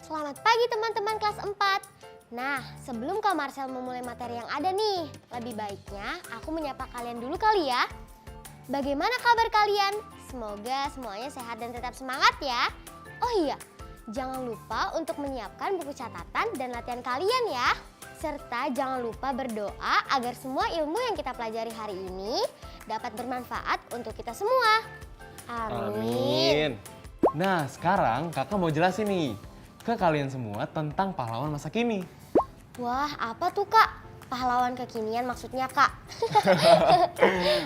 Selamat pagi teman-teman kelas 4. Nah, sebelum Kak Marcel memulai materi yang ada nih, lebih baiknya aku menyapa kalian dulu kali ya. Bagaimana kabar kalian? Semoga semuanya sehat dan tetap semangat ya. Oh iya, jangan lupa untuk menyiapkan buku catatan dan latihan kalian ya. Serta jangan lupa berdoa agar semua ilmu yang kita pelajari hari ini dapat bermanfaat untuk kita semua. Amin. Nah, sekarang kakak mau jelasin nih ke kalian semua tentang pahlawan masa kini. Wah, apa tuh Kak? Pahlawan kekinian maksudnya Kak?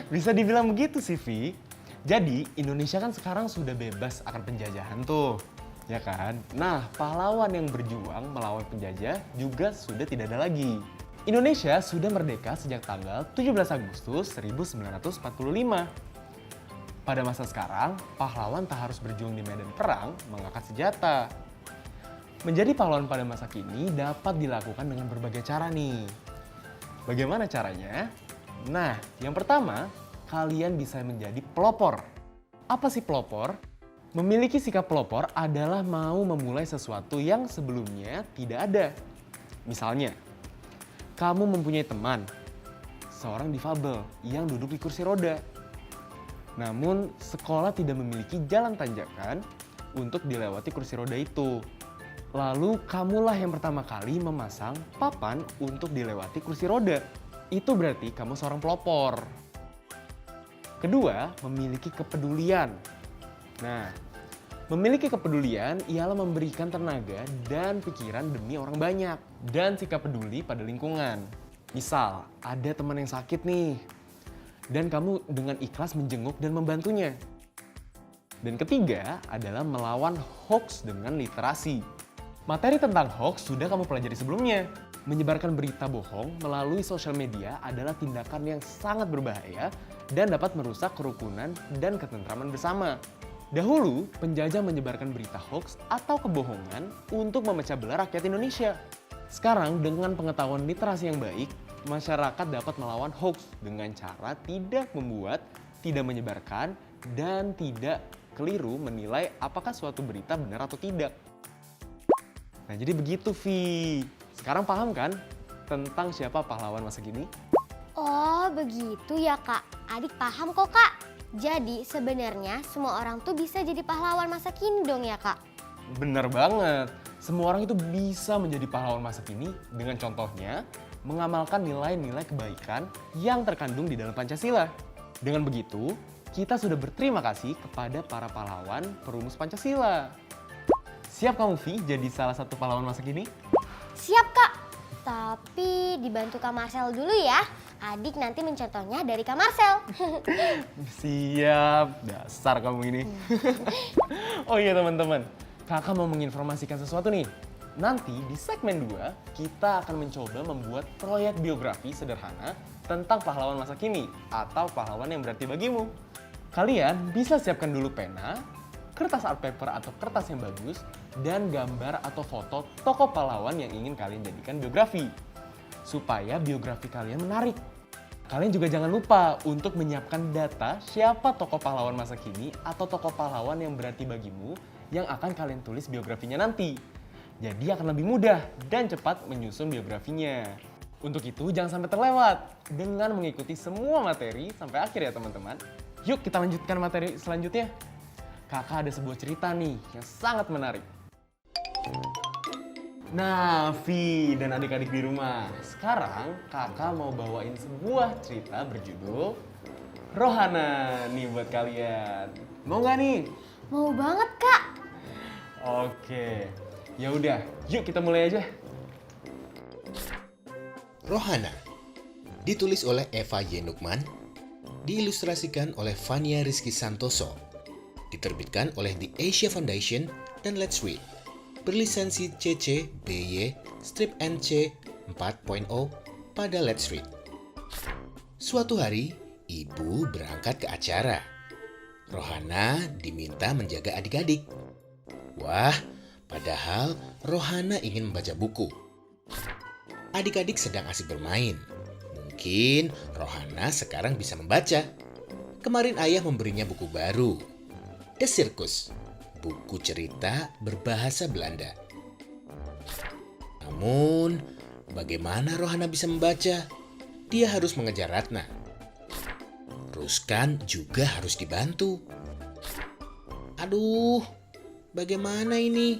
Bisa dibilang begitu sih, Vi. Jadi, Indonesia kan sekarang sudah bebas akan penjajahan tuh, ya kan? Nah, pahlawan yang berjuang melawan penjajah juga sudah tidak ada lagi. Indonesia sudah merdeka sejak tanggal 17 Agustus 1945. Pada masa sekarang, pahlawan tak harus berjuang di medan perang mengangkat senjata. Menjadi pahlawan pada masa kini dapat dilakukan dengan berbagai cara nih. Bagaimana caranya? Nah, yang pertama, kalian bisa menjadi pelopor. Apa sih pelopor? Memiliki sikap pelopor adalah mau memulai sesuatu yang sebelumnya tidak ada. Misalnya, kamu mempunyai teman, seorang difabel yang duduk di kursi roda. Namun, sekolah tidak memiliki jalan tanjakan untuk dilewati kursi roda itu. Lalu kamulah yang pertama kali memasang papan untuk dilewati kursi roda. Itu berarti kamu seorang pelopor. Kedua, memiliki kepedulian. Nah, memiliki kepedulian ialah memberikan tenaga dan pikiran demi orang banyak. Dan sikap peduli pada lingkungan. Misal, ada teman yang sakit nih. Dan kamu dengan ikhlas menjenguk dan membantunya. Dan ketiga adalah melawan hoax dengan literasi. Materi tentang hoax sudah kamu pelajari sebelumnya. Menyebarkan berita bohong melalui sosial media adalah tindakan yang sangat berbahaya dan dapat merusak kerukunan dan ketentraman bersama. Dahulu, penjajah menyebarkan berita hoax atau kebohongan untuk memecah belah rakyat Indonesia. Sekarang, dengan pengetahuan literasi yang baik, masyarakat dapat melawan hoax dengan cara tidak membuat, tidak menyebarkan, dan tidak keliru menilai apakah suatu berita benar atau tidak. Nah, jadi begitu, Vi. Sekarang paham kan tentang siapa pahlawan masa kini? Oh, begitu ya Kak. Adik paham kok Kak. Jadi sebenarnya semua orang tuh bisa jadi pahlawan masa kini dong ya Kak? Bener banget. Semua orang itu bisa menjadi pahlawan masa kini dengan contohnya mengamalkan nilai-nilai kebaikan yang terkandung di dalam Pancasila. Dengan begitu, kita sudah berterima kasih kepada para pahlawan perumus Pancasila. Siap kamu, Vi, jadi salah satu pahlawan masa kini? Siap Kak. Tapi dibantu Kak Marcel dulu ya. Adik nanti mencontohnya dari Kak Marcel. Siap, dasar kamu ini. Oh iya teman-teman, kakak mau menginformasikan sesuatu nih. Nanti di segmen 2, kita akan mencoba membuat proyek biografi sederhana tentang pahlawan masa kini atau pahlawan yang berarti bagimu. Kalian bisa siapkan dulu pena, kertas art paper atau kertas yang bagus, dan gambar atau foto tokoh pahlawan yang ingin kalian jadikan biografi. Supaya biografi kalian menarik. Kalian juga jangan lupa untuk menyiapkan data siapa tokoh pahlawan masa kini atau tokoh pahlawan yang berarti bagimu yang akan kalian tulis biografinya nanti. Jadi akan lebih mudah dan cepat menyusun biografinya. Untuk itu jangan sampai terlewat dengan mengikuti semua materi sampai akhir ya teman-teman. Yuk kita lanjutkan materi selanjutnya. Kakak ada sebuah cerita nih yang sangat menarik. Nah, Vi dan adik-adik di rumah, sekarang kakak mau bawain sebuah cerita berjudul Rohana nih buat kalian. Mau nggak nih? Mau banget Kak. Oke, ya udah, yuk kita mulai aja. Rohana ditulis oleh Eva Y. Nukman, diilustrasikan oleh Fania Rizky Santoso, diterbitkan oleh The Asia Foundation dan Let's Read. Berlisensi CC BY Strip NC 4.0 pada Let's Read. Suatu hari, ibu berangkat ke acara. Rohana diminta menjaga adik-adik. Wah, padahal Rohana ingin membaca buku. Adik-adik sedang asik bermain. Mungkin Rohana sekarang bisa membaca. Kemarin ayah memberinya buku baru, The Circus, buku cerita berbahasa Belanda. Namun, bagaimana Rohana bisa membaca? Dia harus mengejar Ratna. Ruskan juga harus dibantu. Aduh, bagaimana ini?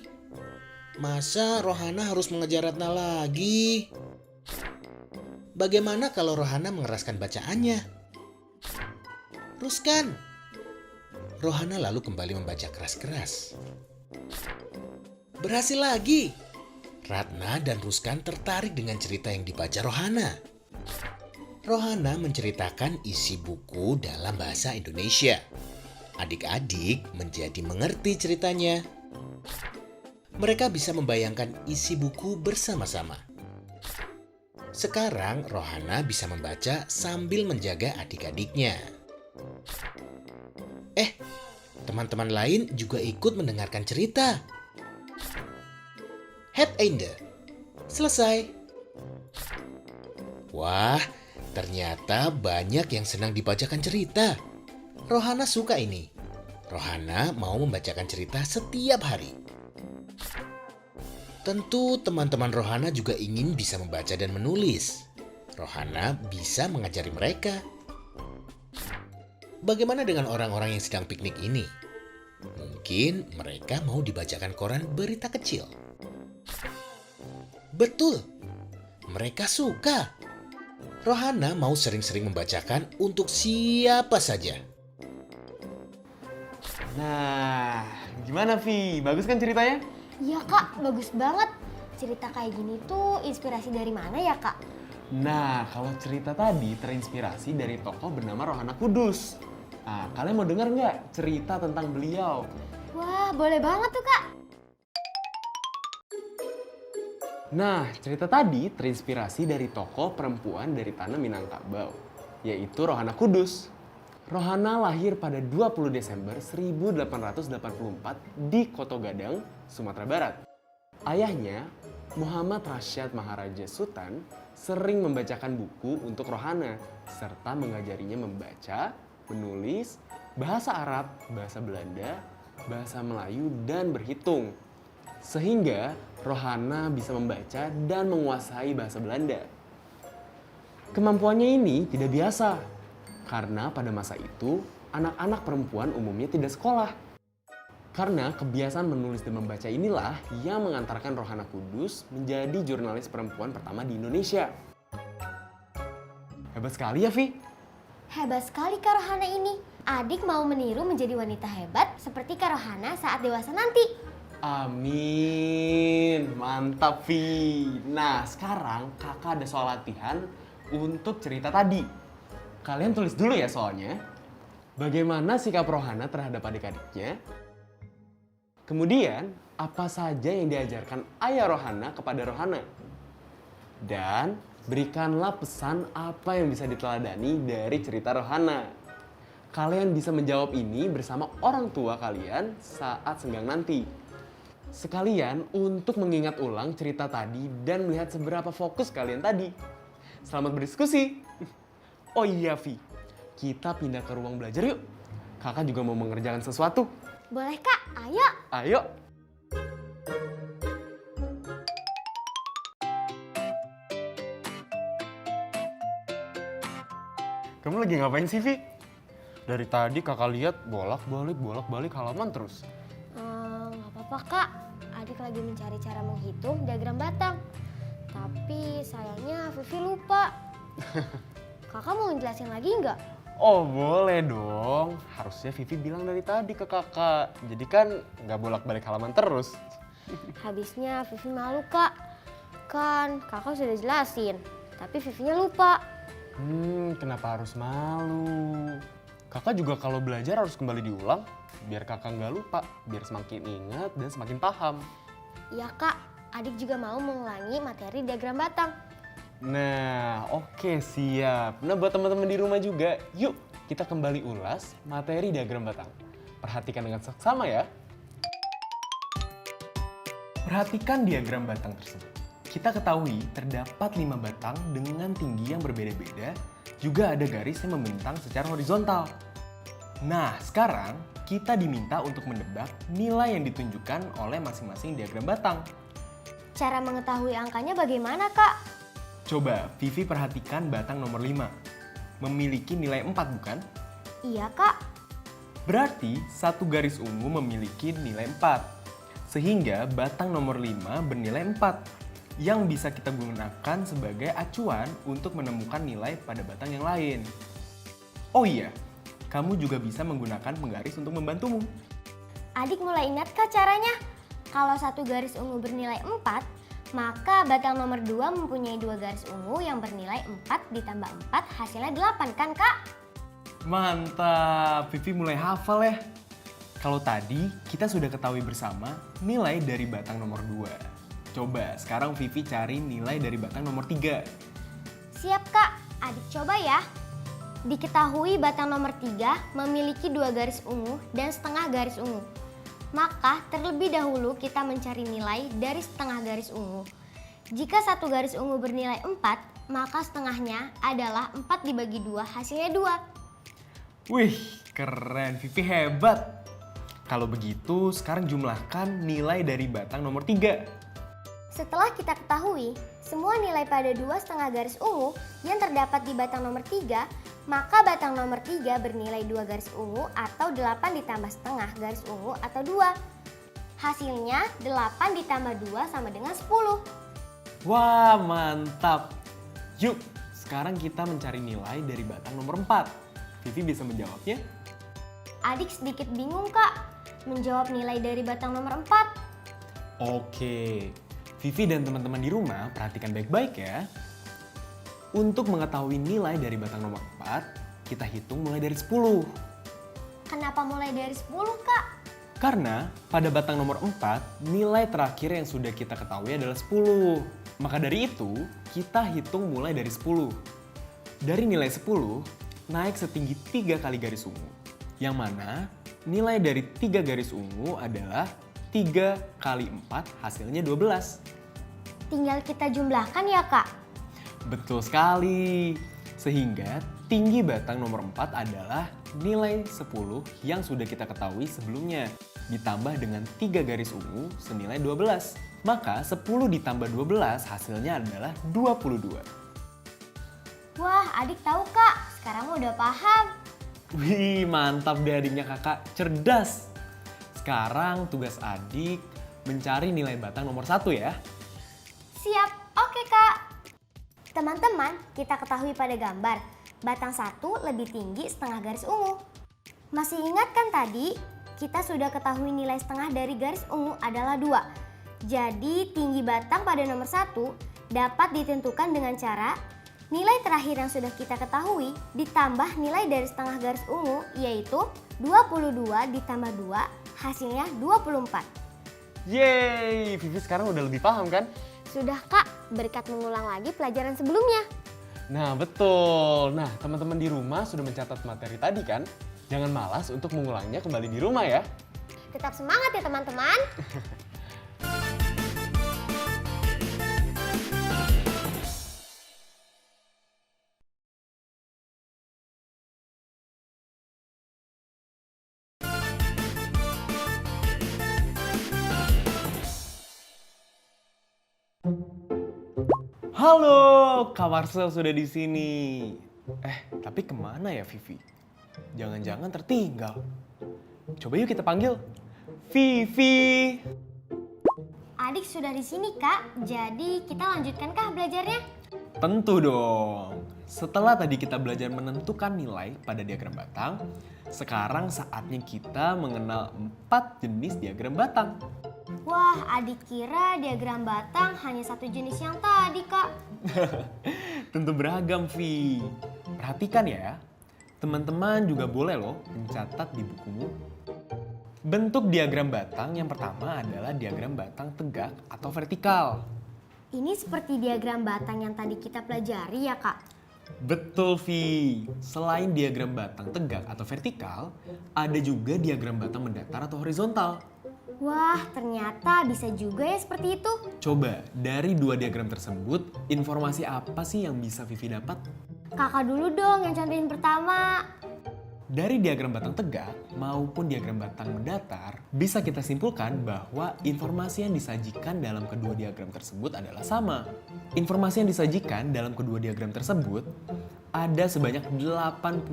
Masa Rohana harus mengejar Ratna lagi? Bagaimana kalau Rohana mengeraskan bacaannya? Ruskan! Rohana lalu kembali membaca keras-keras. Berhasil lagi! Ratna dan Ruskan tertarik dengan cerita yang dibaca Rohana. Rohana menceritakan isi buku dalam bahasa Indonesia. Adik-adik menjadi mengerti ceritanya. Mereka bisa membayangkan isi buku bersama-sama. Sekarang Rohana bisa membaca sambil menjaga adik-adiknya. Teman-teman lain juga ikut mendengarkan cerita. Het einde. Selesai. Wah, ternyata banyak yang senang dibacakan cerita. Rohana suka ini. Rohana mau membacakan cerita setiap hari. Tentu teman-teman Rohana juga ingin bisa membaca dan menulis. Rohana bisa mengajari mereka. Bagaimana dengan orang-orang yang sedang piknik ini? Mungkin mereka mau dibacakan koran berita kecil. Betul, mereka suka. Rohana mau sering-sering membacakan untuk siapa saja. Nah, gimana Vi? Bagus kan ceritanya? Iya kak, bagus banget. Cerita kayak gini tuh inspirasi dari mana ya kak? Nah, kalau cerita tadi terinspirasi dari tokoh bernama Rohana Kudus. Nah, kalian mau dengar nggak cerita tentang beliau? Wah, boleh banget tuh kak. Nah, cerita tadi terinspirasi dari tokoh perempuan dari tanah Minangkabau, yaitu Rohana Kudus. Rohana lahir pada 20 Desember 1884 di Koto Gadang, Sumatera Barat. Ayahnya, Muhammad Rasyad Maharaja Sultan, sering membacakan buku untuk Rohana, serta mengajarinya membaca, menulis, bahasa Arab, bahasa Belanda, bahasa Melayu, dan berhitung. Sehingga Rohana bisa membaca dan menguasai bahasa Belanda. Kemampuannya ini tidak biasa, karena pada masa itu anak-anak perempuan umumnya tidak sekolah. Karena kebiasaan menulis dan membaca inilah yang mengantarkan Rohana Kudus menjadi jurnalis perempuan pertama di Indonesia. Hebat sekali ya, Vi? Hebat sekali Kak Rohana ini. Adik mau meniru menjadi wanita hebat seperti Kak Rohana saat dewasa nanti. Amin, mantap Vi. Nah, sekarang kakak ada soal latihan untuk cerita tadi. Kalian tulis dulu ya soalnya. Bagaimana sikap Rohana terhadap adik-adiknya? Kemudian, apa saja yang diajarkan ayah Rohana kepada Rohana? Dan berikanlah pesan apa yang bisa diteladani dari cerita Rohana. Kalian bisa menjawab ini bersama orang tua kalian saat senggang nanti. Sekalian untuk mengingat ulang cerita tadi dan melihat seberapa fokus kalian tadi. Selamat berdiskusi. Oh iya Vi, kita pindah ke ruang belajar yuk. Kakak juga mau mengerjakan sesuatu. Boleh Kak, ayo. Ayo. Kamu lagi ngapain sih, Vi? Dari tadi kakak lihat bolak-balik halaman terus. Nggak apa-apa Kak, adik lagi mencari cara menghitung diagram batang. Tapi sayangnya Vivi lupa. Kakak mau ngejelasin lagi nggak? Oh boleh dong, harusnya Vivi bilang dari tadi ke kakak. Jadi kan nggak bolak-balik halaman terus. Habisnya Vivi malu Kak. Kan kakak sudah jelasin, tapi Vivinya lupa. Kenapa harus malu? Kakak juga kalau belajar harus kembali diulang, biar kakak nggak lupa, biar semakin ingat dan semakin paham. Iya kak, adik juga mau mengulangi materi diagram batang. Nah, oke siap. Nah, buat teman-teman di rumah juga, yuk kita kembali ulas materi diagram batang. Perhatikan dengan seksama ya. Perhatikan diagram batang tersebut. Kita ketahui terdapat 5 batang dengan tinggi yang berbeda-beda, juga ada garis yang membentang secara horizontal. Nah, sekarang kita diminta untuk menebak nilai yang ditunjukkan oleh masing-masing diagram batang. Cara mengetahui angkanya bagaimana kak? Coba Vivi perhatikan batang nomor 5. Memiliki nilai 4 bukan? Iya kak. Berarti satu garis ungu memiliki nilai 4. Sehingga batang nomor 5 bernilai 4. Yang bisa kita gunakan sebagai acuan untuk menemukan nilai pada batang yang lain. Oh iya, kamu juga bisa menggunakan penggaris untuk membantumu. Adik mulai ingat kak caranya? Kalau satu garis ungu bernilai 4, maka batang nomor 2 mempunyai 2 garis ungu yang bernilai 4 ditambah 4 hasilnya 8 kan kak? Mantap, Vivi mulai hafal ya. Kalau tadi kita sudah ketahui bersama nilai dari batang nomor 2. Coba sekarang Vivi cari nilai dari batang nomor 3. Siap kak, adik coba ya. Diketahui batang nomor 3 memiliki 2 garis ungu dan setengah garis ungu. Maka terlebih dahulu kita mencari nilai dari setengah garis ungu. Jika satu garis ungu bernilai 4, maka setengahnya adalah 4 dibagi 2 hasilnya 2. Wih, keren, Vivi hebat. Kalau begitu sekarang jumlahkan nilai dari batang nomor 3. Setelah kita ketahui semua nilai pada 2 setengah garis ungu yang terdapat di batang nomor 3, maka batang nomor 3 bernilai 2 garis ungu atau 8 ditambah setengah garis ungu atau 2. Hasilnya 8 ditambah 2 sama dengan 10. Wah, mantap. Yuk, sekarang kita mencari nilai dari batang nomor 4. Vivi bisa menjawabnya? Adik sedikit bingung kak, menjawab nilai dari batang nomor 4. Oke, Vivi dan teman-teman di rumah perhatikan baik-baik ya. Untuk mengetahui nilai dari batang nomor 4, kita hitung mulai dari 10. Kenapa mulai dari 10 kak? Karena pada batang nomor 4, nilai terakhir yang sudah kita ketahui adalah 10. Maka dari itu, kita hitung mulai dari 10. Dari nilai 10, naik setinggi 3 kali garis ungu. Yang mana nilai dari 3 garis ungu adalah 3 kali 4 hasilnya 12. Tinggal kita jumlahkan ya kak? Betul sekali. Sehingga tinggi batang nomor 4 adalah nilai 10 yang sudah kita ketahui sebelumnya. Ditambah dengan 3 garis ungu senilai 12. Maka 10 ditambah 12 hasilnya adalah 22. Wah adik tahu kak, sekarang udah paham. Wih, mantap deh adiknya kakak, cerdas. Sekarang tugas adik mencari nilai batang nomor 1 ya. Siap, oke kak. Teman-teman, kita ketahui pada gambar, batang 1 lebih tinggi setengah garis ungu. Masih ingat kan tadi, kita sudah ketahui nilai setengah dari garis ungu adalah 2. Jadi tinggi batang pada nomor 1 dapat ditentukan dengan cara nilai terakhir yang sudah kita ketahui ditambah nilai dari setengah garis ungu, yaitu 22 ditambah 2 hasilnya 24. Yeay, Vivi sekarang udah lebih paham kan? Sudah kak, berkat mengulang lagi pelajaran sebelumnya. Nah betul, nah teman-teman di rumah sudah mencatat materi tadi kan? Jangan malas untuk mengulangnya kembali di rumah ya. Tetap semangat ya teman-teman. Halo, Kak Marcel sudah di sini. Tapi kemana ya Vivi? Jangan-jangan tertinggal. Coba yuk kita panggil. Vivi. Adik sudah di sini kak, jadi kita lanjutkan kah belajarnya? Tentu dong. Setelah tadi kita belajar menentukan nilai pada diagram batang, sekarang saatnya kita mengenal 4 jenis diagram batang. Wah, adik kira diagram batang hanya satu jenis yang tadi kak. Tentu beragam, Vi. Perhatikan ya. Teman-teman juga boleh loh mencatat di bukumu. Bentuk diagram batang yang pertama adalah diagram batang tegak atau vertikal. Ini seperti diagram batang yang tadi kita pelajari ya Kak? Betul, Vi. Selain diagram batang tegak atau vertikal, ada juga diagram batang mendatar atau horizontal. Wah, ternyata bisa juga ya seperti itu. Coba, dari dua diagram tersebut, informasi apa sih yang bisa Vivi dapat? Kakak dulu dong yang contohin pertama. Dari diagram batang tegak maupun diagram batang mendatar, bisa kita simpulkan bahwa informasi yang disajikan dalam kedua diagram tersebut adalah sama. Informasi yang disajikan dalam kedua diagram tersebut ada sebanyak 85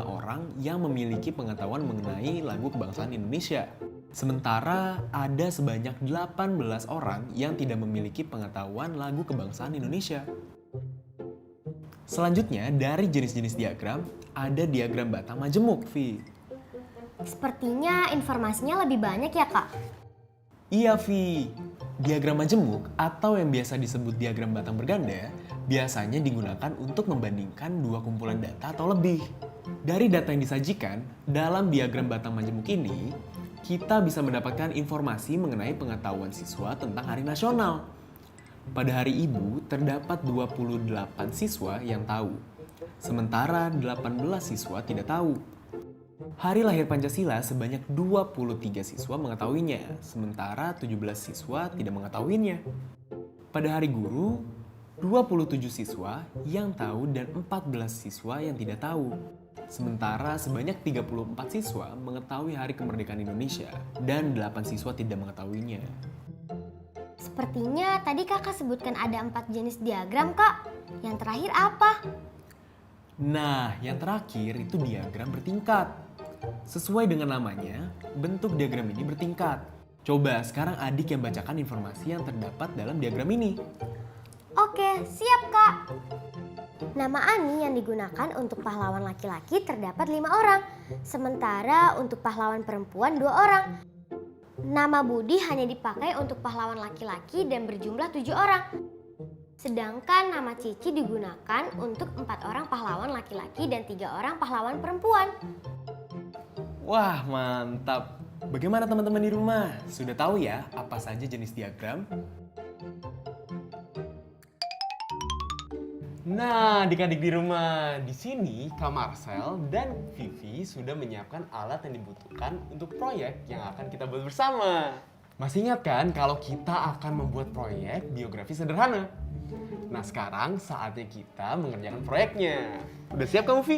orang yang memiliki pengetahuan mengenai lagu kebangsaan Indonesia. Sementara ada sebanyak 18 orang yang tidak memiliki pengetahuan lagu kebangsaan Indonesia. Selanjutnya, dari jenis-jenis diagram, ada diagram batang majemuk, Vi. Sepertinya informasinya lebih banyak ya Kak? Iya, Vi. Diagram majemuk atau yang biasa disebut diagram batang berganda biasanya digunakan untuk membandingkan dua kumpulan data atau lebih. Dari data yang disajikan, dalam diagram batang majemuk ini, kita bisa mendapatkan informasi mengenai pengetahuan siswa tentang Hari Nasional. Pada Hari Ibu, terdapat 28 siswa yang tahu, sementara 18 siswa tidak tahu. Hari lahir Pancasila sebanyak 23 siswa mengetahuinya, sementara 17 siswa tidak mengetahuinya. Pada Hari Guru, 27 siswa yang tahu dan 14 siswa yang tidak tahu. Sementara sebanyak 34 siswa mengetahui Hari Kemerdekaan Indonesia dan 8 siswa tidak mengetahuinya. Sepertinya tadi kakak sebutkan ada 4 jenis diagram Kak. Yang terakhir apa? Nah, yang terakhir itu diagram bertingkat. Sesuai dengan namanya, bentuk diagram ini bertingkat. Coba sekarang adik yang bacakan informasi yang terdapat dalam diagram ini. Oke, siap Kak. Nama Ani yang digunakan untuk pahlawan laki-laki terdapat 5 orang. Sementara untuk pahlawan perempuan 2 orang. Nama Budi hanya dipakai untuk pahlawan laki-laki dan berjumlah 7 orang. Sedangkan nama Cici digunakan untuk 4 orang pahlawan laki-laki dan 3 orang pahlawan perempuan. Wah, mantap. Bagaimana teman-teman di rumah? Sudah tahu ya apa saja jenis diagram? Nah, adik-adik di rumah, di sini Kak Marcel dan Vivi sudah menyiapkan alat yang dibutuhkan untuk proyek yang akan kita buat bersama. Masih ingat kan kalau kita akan membuat proyek biografi sederhana? Nah, sekarang saatnya kita mengerjakan proyeknya. Udah siap kamu, Vi?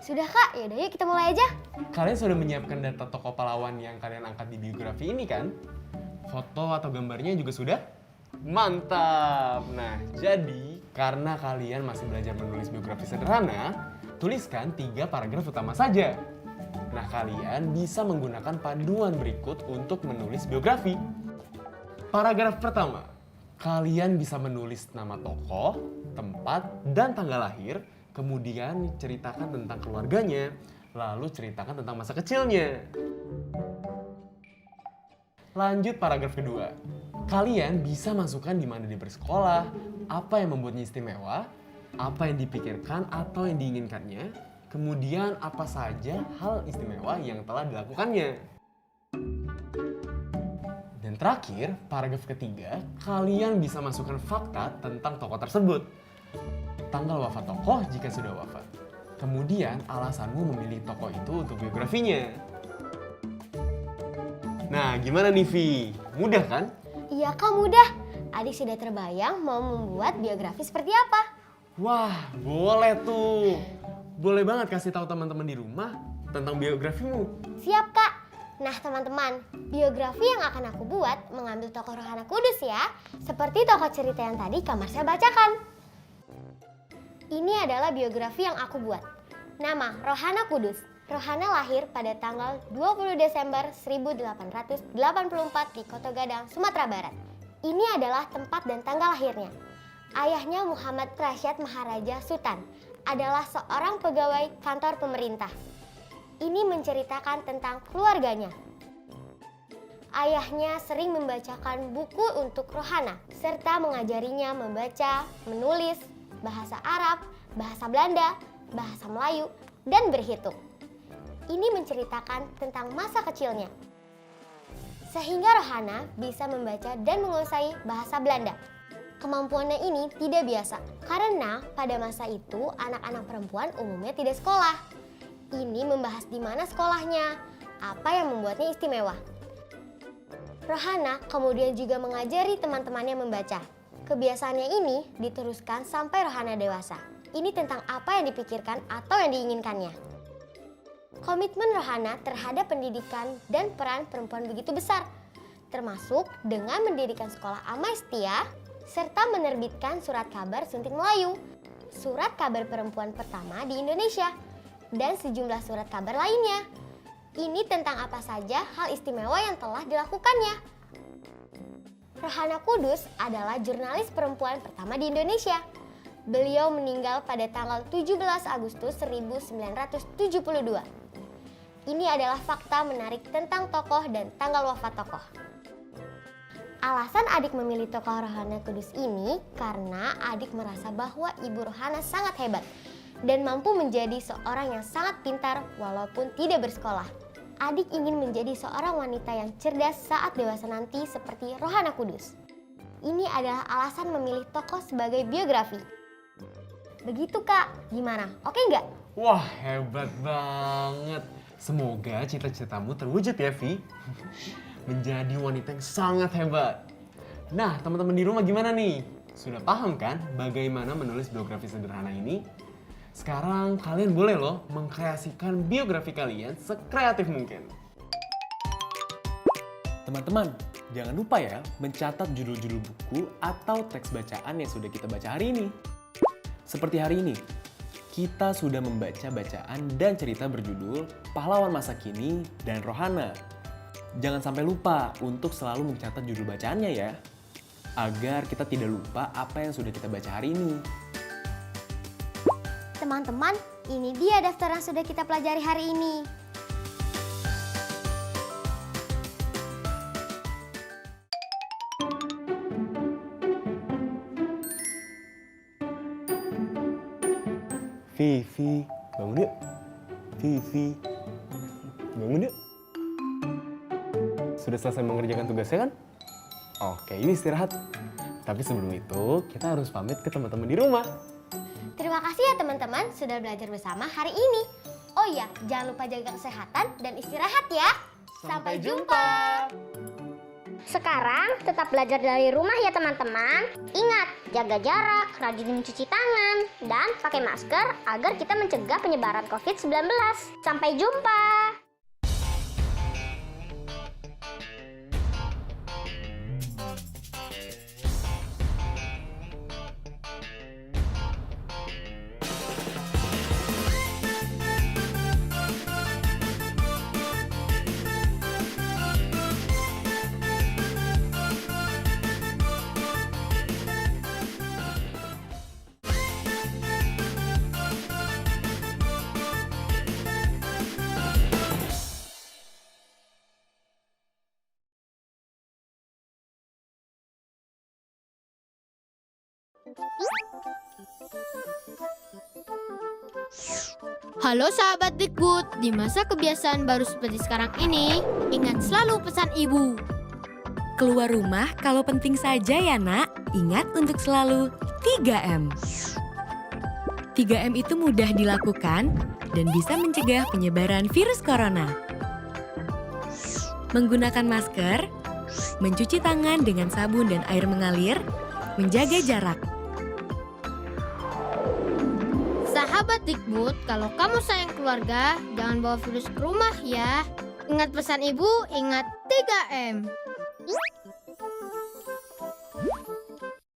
Sudah Kak, yaudah yuk kita mulai aja. Kalian sudah menyiapkan data tokoh pahlawan yang kalian angkat di biografi ini kan? Foto atau gambarnya juga sudah? Mantap! Nah, jadi karena kalian masih belajar menulis biografi sederhana, tuliskan 3 paragraf utama saja. Nah, kalian bisa menggunakan panduan berikut untuk menulis biografi. Paragraf pertama, kalian bisa menulis nama tokoh, tempat, dan tanggal lahir, kemudian ceritakan tentang keluarganya, lalu ceritakan tentang masa kecilnya. Lanjut paragraf kedua. Kalian bisa masukkan di mana dia bersekolah, apa yang membuatnya istimewa, apa yang dipikirkan atau yang diinginkannya, kemudian apa saja hal istimewa yang telah dilakukannya. Dan terakhir, paragraf ketiga, kalian bisa masukkan fakta tentang tokoh tersebut. Tanggal wafat tokoh jika sudah wafat. Kemudian alasanmu memilih tokoh itu untuk biografinya. Nah, gimana nih Vi? Mudah kan? Iya Kak, mudah. Adik sudah terbayang mau membuat biografi seperti apa. Wah, boleh tuh. Boleh banget kasih tahu teman-teman di rumah tentang biografimu. Siap Kak. Nah teman-teman, biografi yang akan aku buat mengambil tokoh Rohana Kudus ya. Seperti tokoh cerita yang tadi Kak Marsha bacakan. Ini adalah biografi yang aku buat. Nama Rohana Kudus. Rohana lahir pada tanggal 20 Desember 1884 di Koto Gadang, Sumatera Barat. Ini adalah tempat dan tanggal lahirnya. Ayahnya Muhammad Rasyad Maharaja Sultan adalah seorang pegawai kantor pemerintah. Ini menceritakan tentang keluarganya. Ayahnya sering membacakan buku untuk Rohana serta mengajarinya membaca, menulis, bahasa Arab, bahasa Belanda, bahasa Melayu, dan berhitung. Ini menceritakan tentang masa kecilnya. Sehingga Rohana bisa membaca dan menguasai bahasa Belanda. Kemampuannya ini tidak biasa karena pada masa itu anak-anak perempuan umumnya tidak sekolah. Ini membahas di mana sekolahnya, apa yang membuatnya istimewa. Rohana kemudian juga mengajari teman-temannya membaca. Kebiasaannya ini diteruskan sampai Rohana dewasa. Ini tentang apa yang dipikirkan atau yang diinginkannya. Komitmen Rohana terhadap pendidikan dan peran perempuan begitu besar, termasuk dengan mendirikan sekolah Amai Setia serta menerbitkan surat kabar Sunting Melayu, surat kabar perempuan pertama di Indonesia, dan sejumlah surat kabar lainnya. Ini tentang apa saja hal istimewa yang telah dilakukannya. Rohana Kudus adalah jurnalis perempuan pertama di Indonesia. Beliau meninggal pada tanggal 17 Agustus 1972. Ini adalah fakta menarik tentang tokoh dan tanggal wafat tokoh. Alasan adik memilih tokoh Rohana Kudus ini karena adik merasa bahwa ibu Rohana sangat hebat dan mampu menjadi seorang yang sangat pintar walaupun tidak bersekolah. Adik ingin menjadi seorang wanita yang cerdas saat dewasa nanti seperti Rohana Kudus. Ini adalah alasan memilih tokoh sebagai biografi. Begitu Kak, gimana? Oke nggak? Wah, hebat banget. Semoga cita-citamu terwujud ya, Vi. Menjadi wanita yang sangat hebat. Nah, teman-teman di rumah gimana nih? Sudah paham kan bagaimana menulis biografi sederhana ini? Sekarang kalian boleh loh mengkreasikan biografi kalian sekreatif mungkin. Teman-teman, jangan lupa ya mencatat judul-judul buku atau teks bacaan yang sudah kita baca hari ini. Seperti hari ini, kita sudah membaca bacaan dan cerita berjudul Pahlawan Masa Kini dan Rohana. Jangan sampai lupa untuk selalu mencatat judul bacaannya ya, agar kita tidak lupa apa yang sudah kita baca hari ini. Teman-teman, ini dia daftar yang sudah kita pelajari hari ini. Vivi, bangun yuk. Vivi, bangun yuk. Sudah selesai mengerjakan tugasnya kan? Oke, ini istirahat. Tapi sebelum itu, kita harus pamit ke teman-teman di rumah. Terima kasih ya teman-teman sudah belajar bersama hari ini. Oh iya, jangan lupa jaga kesehatan dan istirahat ya. Sampai jumpa. Sekarang tetap belajar dari rumah ya teman-teman. Ingat, jaga jarak, rajin mencuci tangan, dan pakai masker agar kita mencegah penyebaran COVID-19. Sampai jumpa. Halo sahabat Dikbud, di masa kebiasaan baru seperti sekarang ini, ingat selalu pesan ibu. Keluar rumah kalau penting saja ya nak, ingat untuk selalu 3M. 3M itu mudah dilakukan dan bisa mencegah penyebaran virus corona. Menggunakan masker, mencuci tangan dengan sabun dan air mengalir, menjaga jarak. Sahabat Dikbud, kalau kamu sayang keluarga, jangan bawa virus ke rumah ya. Ingat pesan ibu, ingat 3M.